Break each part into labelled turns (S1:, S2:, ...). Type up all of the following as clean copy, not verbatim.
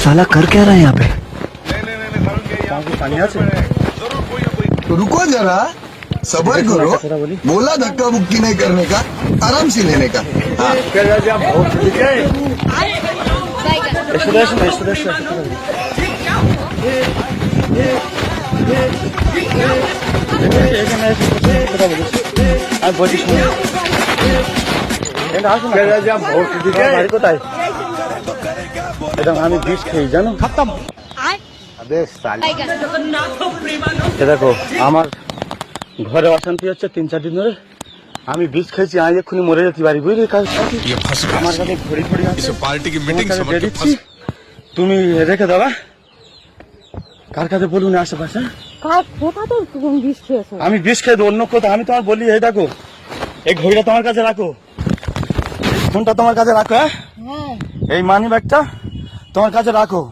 S1: साला कर क्या रहा है यहाँ पे?
S2: तो रुको जरा, सबर करो। बोला धक्का मुक्की नहीं करने का, आराम से लेने का। हाँ।
S3: আমি বিষ খেয়ে জানো খতম। দেখো আমার ঘরে অশান্তি হচ্ছে 3-4 দিন ধরে। আমি বিষ খেয়েছি, আমি এক্ষুনি মরে যেতে পারি বুঝলি। আমার কাছে ঘড়ি ঘড়ি আছে, তুমি রেখে দেবা। কার কাছে বলুন আশেপাশে আমি বিষ খেয়ে অন্য কোথাও। আমি তোমার বলি এই দেখো এই ঘড়িটা তোমার কাছে রাখো, ফোনটা তোমার কাছে রাখো, হ্যাঁ এই মানি ব্যাগটা তোমার কাছে রাখো।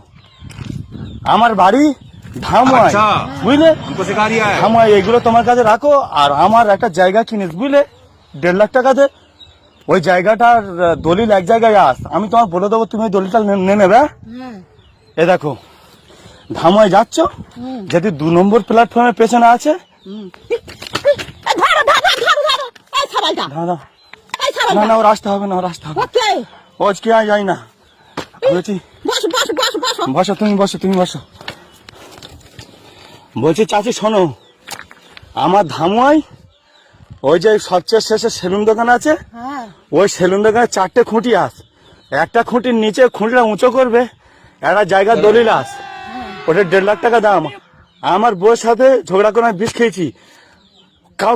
S3: আমার বাড়ি ধামুয়ায় বুঝলে, ধামুয়ায় এগুলো তোমার কাছে রাখো। আর আমার একটা জায়গা কিনিস বুঝলে 1.5 লাখ টাকাতে, ওই জায়গাটার দলিল এক জায়গায় আস, আমি তোমার বলে দেবো, তুমি ওই দলিলটা নিয়ে নেবে। এ দেখো ধামুয়ায় যাচ্ছ, যদি 2 নম্বর প্ল্যাটফর্মের পেছনে আছে না না, ওর আসতে হবে না, ওর আসতে হবে। ও আজকে যাই না বলছি। বসো তুমি, বসো তুমি, বসো। বলছি চাচি শোনো, আমার ধামুয়ায় ওই যে সবচেয়ে শেষে সেলুন দোকান আছে, ওই সেলুন দোকানে 4টে খুঁটি আস, একটা খুঁটির নিচে খুঁটিটা উঁচু করবে, একটা জায়গার দলিল আস, ওটা 1.5 লাখ টাকা দাম। আমার বউয়ের সাথে ঝগড়া করে আমি বিষ খেয়েছি,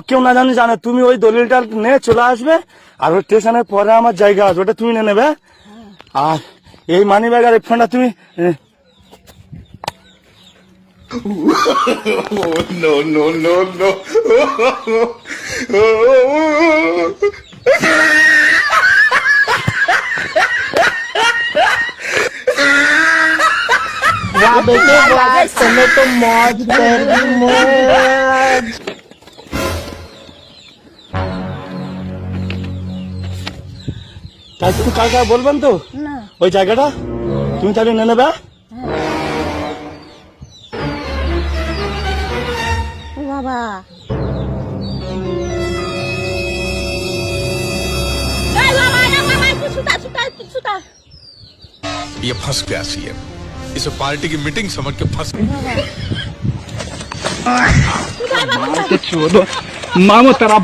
S3: কেউ না জানে, তুমি ওই দলিলটা নিয়ে চলে আসবে। আর ওই স্টেশনের পরে আমার জায়গা আছে, ওটা তুমি নিয়ে নেবে। আর এই মানি ব্যাগ আর এই ফোনটা তুমি
S2: No, no, no, no.
S4: वाह बेटे वाह, तुम्हें तो मौज कर दी मौज।
S3: তাই তুমি কালকে বলবেন তো ওই জায়গাটা তুমি তাহলে নিয়ে নেবে।
S4: বাবা
S5: ये फंस गया सीएम, इसे पार्टी की मीटिंग समझ के फंस
S4: मामो तेरा